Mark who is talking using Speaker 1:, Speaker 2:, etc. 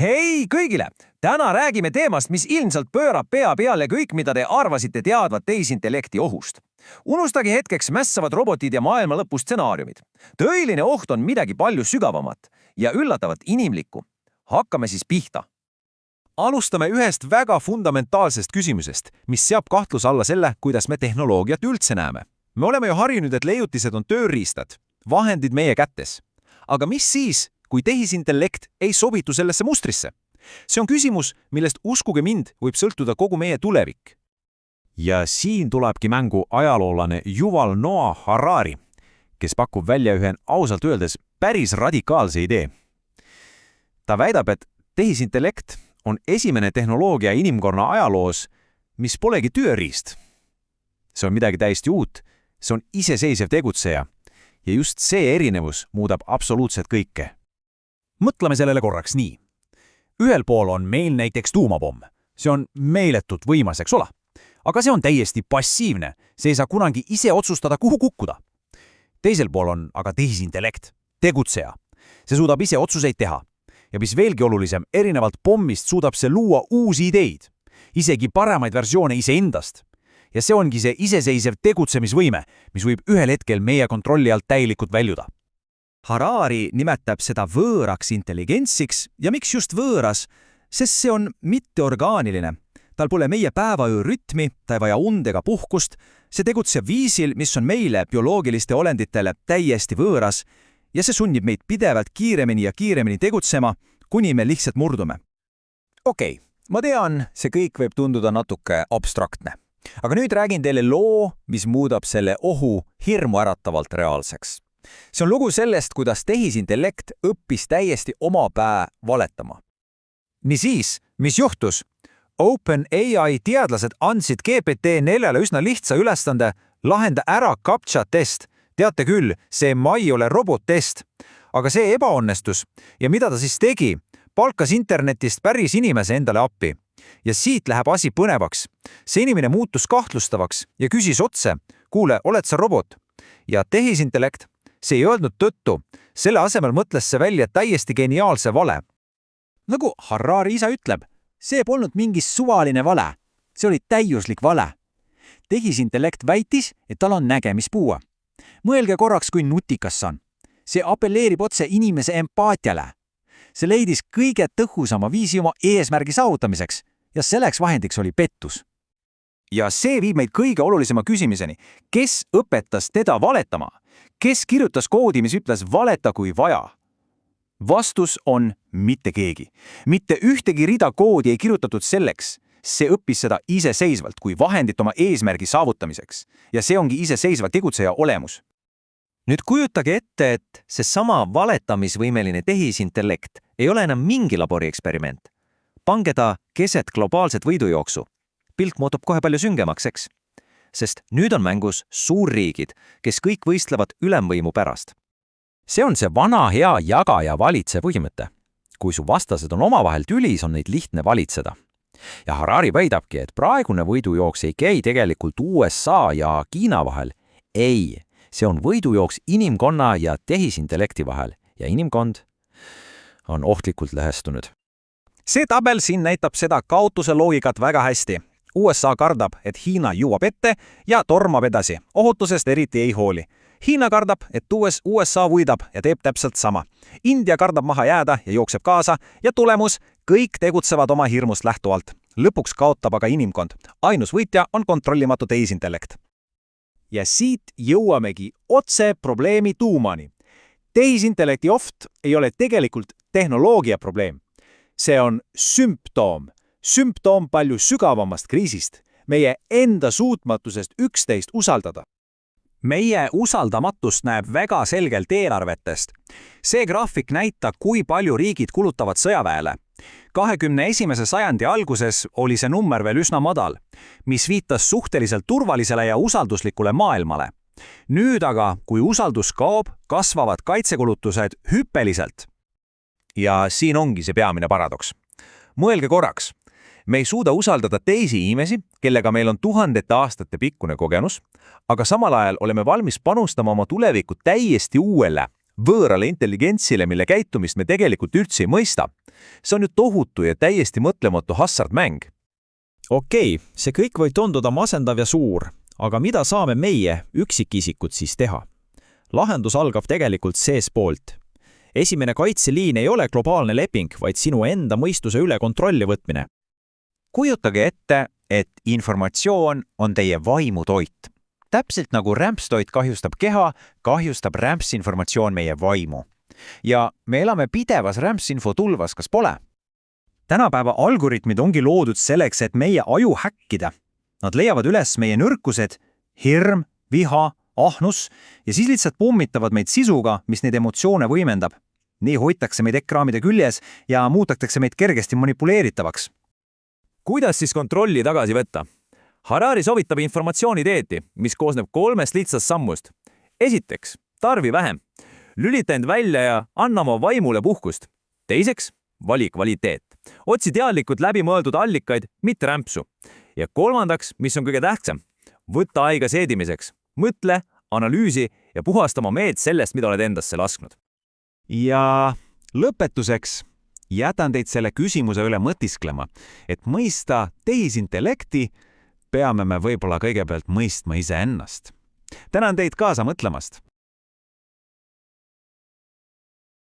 Speaker 1: Hei kõigile! Täna räägime teemast, mis ilmselt pöörab pea peale kõik, mida te arvasite teadvat tehisintellekti ohust. Unustage hetkeks mässavad robotid ja maailma lõpu stsenaariumid. Tõeline oht on midagi palju sügavamat ja üllatavat inimlikku. Hakkame siis pihta.
Speaker 2: Alustame ühest väga fundamentaalsest küsimusest, mis seab kahtluse alla selle, kuidas me tehnoloogiat üldse näeme. Me oleme ju harjunud, et leiutised on tööriistad, vahendid meie kätes. Aga mis siis, kui tehisintellekt ei sobitu sellesse mustrisse? See on küsimus, millest uskuge mind, võib sõltuda kogu meie tulevik.
Speaker 3: Ja siin tulebki mängu ajaloolane Yuval Noah Harari, kes pakub välja ühe ausalt öeldes päris radikaalse idee. Ta väidab, et tehisintellekt on esimene tehnoloogia inimkonna ajaloos, mis polegi tööriist. See on midagi täiesti uut, see on iseseisev tegutseja ja just see erinevus muudab absoluutselt kõike.
Speaker 4: Mõtleme sellele korraks nii. Ühel pool on meil näiteks tuumapomm. See on meeletult võimas, eks ole? Aga see on täiesti passiivne. See ei saa kunagi ise otsustada, kuhu kukkuda. Teisel pool on aga tehisintellekt, tegutseja. See suudab ise otsuseid teha. Ja mis veelgi olulisem, erinevalt pommist suudab see luua uusi ideid. Isegi paremaid versioone iseendast. Ja see ongi see iseseisev tegutsemisvõime, mis võib ühel hetkel meie kontrolli alt täielikult väljuda.
Speaker 1: Harari nimetab seda võõraks intelligentsiks ja miks just võõras, sest see on mitteorgaaniline. Tal pole meie päevaöö rütmi, ta ei vaja und ega puhkust, see tegutseb viisil, mis on meile bioloogiliste olenditele täiesti võõras ja see sunnib meid pidevalt kiiremini ja kiiremini tegutsema, kuni me lihtsalt murdume. Okei, ma tean, see kõik võib tunduda natuke abstraktne. Aga nüüd räägin teile loo, mis muudab selle ohu hirmu äratavalt reaalseks. See on lugu sellest, kuidas tehisintellekt õppis täiesti oma pää valetama. Niisiis, mis juhtus? OpenAI teadlased andsid GPT-4 üsna lihtsa ülesande lahenda ära CAPTCHA-test. Teate küll, see ei ole robot-test. Aga see ebaonnestus. Ja mida ta siis tegi? Palkas internetist päris inimese endale appi. Ja siit läheb asi põnevaks. See inimene muutus kahtlustavaks ja küsis otse, kuule, oled sa robot? Ja tehisintellekt, see ei öelnud tõttu, selle asemel mõtles see välja täiesti geniaalse vale. Nagu Harari isa ütleb, see polnud mingi suvaline vale, see oli täiuslik vale. Tehisintellekt väitis, et tal on nägemispuue. Mõelge korraks, kui nutikas see on. See apelleerib otse inimese empaatiale. See leidis kõige tõhusama viisi oma eesmärgi saavutamiseks ja selleks vahendiks oli pettus. Ja see viib meid kõige olulisema küsimiseni. Kes õpetas teda valetama? Kes kirjutas koodi, mis ütles valeta kui vaja? Vastus on mitte keegi. Mitte ühtegi rida koodi ei kirjutatud selleks. See õppis seda iseseisvalt kui vahendit oma eesmärgi saavutamiseks. Ja see ongi iseseisva tegutseja olemus. Nüüd kujutage ette, et see sama valetamisvõimeline tehisintellekt ei ole enam mingi labori eksperiment. Pange ta keset globaalset võidujooksu. Pilt muutub kohe palju süngemaks, eks? Sest nüüd on mängus suurriigid, kes kõik võistlevad ülemvõimu pärast. See on see vana hea jaga ja valitse põhimõte. Kui su vastased on omavahel tülis, on neid lihtne valitseda. Ja Harari väidabki, et praegune võidujooks ei käi tegelikult USA ja Kiina vahel. Ei, see on võidujooks inimkonna ja tehisintellekti vahel ja inimkond on ohtlikult lõhestunud. See tabel siin näitab seda kaotuse loogikat väga hästi. USA kardab, et Hiina jõuab ette ja tormab edasi. Ohutusest eriti ei hooli. Hiina kardab, et USA võidab ja teeb täpselt sama. India kardab maha jääda ja jookseb kaasa ja tulemus, kõik tegutsevad oma hirmust lähtuvalt. Lõpuks kaotab aga inimkond. Ainus võitja on kontrollimatu tehisintellekt. Ja siit jõuamegi otse probleemi tuumani. Tehisintellekti oht ei ole tegelikult tehnoloogia probleem. See on sümptoom. Sümptoom palju sügavamast kriisist, meie enda suutmatusest üksteist usaldada. Meie usaldamatust näeb väga selgelt eelarvetest. See graafik näitab, kui palju riigid kulutavad sõjaväele. 21. sajandi alguses oli see number veel üsna madal, mis viitas suhteliselt turvalisele ja usalduslikule maailmale. Nüüd aga, kui usaldus kaob, kasvavad kaitsekulutused hüppeliselt. Ja siin ongi see peamine paradoks. Mõelge korraks. Me ei suuda usaldada teisi inimesi, kellega meil on tuhandete aastate pikkune kogemus, aga samal ajal oleme valmis panustama oma tulevikku täiesti uuele,
Speaker 2: võõrale intelligentsile, mille käitumist me tegelikult üldse ei mõista. See on ju tohutu ja täiesti mõtlematu hasartmäng.
Speaker 3: Okei, see kõik võib tunduda masendav ja suur, aga mida saame meie, üksikisikud siis teha? Lahendus algab tegelikult seespoolt. Esimene kaitseliin ei ole globaalne leping, vaid sinu enda mõistuse üle kontrolli võtmine.
Speaker 5: Kujutage ette, et informatsioon on teie vaimutoit. Täpselt nagu rämpstoit kahjustab keha, kahjustab rämpsinformatsioon meie vaimu. Ja me elame pidevas rämpsinfo tulvas, kas pole?
Speaker 6: Tänapäeva algoritmid ongi loodud selleks, et meie aju häkkida. Nad leiavad üles meie nõrkused, hirm, viha, ahnus ja siis lihtsalt pommitavad meid sisuga, mis neid emotsioone võimendab. Nii hoitakse meid ekraamide küljes ja muudetakse meid kergesti manipuleeritavaks.
Speaker 2: Kuidas siis kontrolli tagasi võtta? Harari soovitab informatsioonidieeti, mis koosneb 3 lihtsast sammust. Esiteks, tarvi vähem. Lülita end välja ja anna oma vaimule puhkust. Teiseks, vali kvaliteet. Otsi teadlikult läbimõeldud allikaid, mitte rämpsu. Ja kolmandaks, mis on kõige tähtsam, võtta aega seedimiseks. Mõtle, analüüsi ja puhasta oma meelt sellest, mida oled endasse lasknud.
Speaker 3: Ja lõpetuseks jätan teid selle küsimuse üle mõtisklema, et mõista tehisintellekti peame me võib-olla kõigepealt mõistma iseennast. Tänan teid kaasa mõtlemast.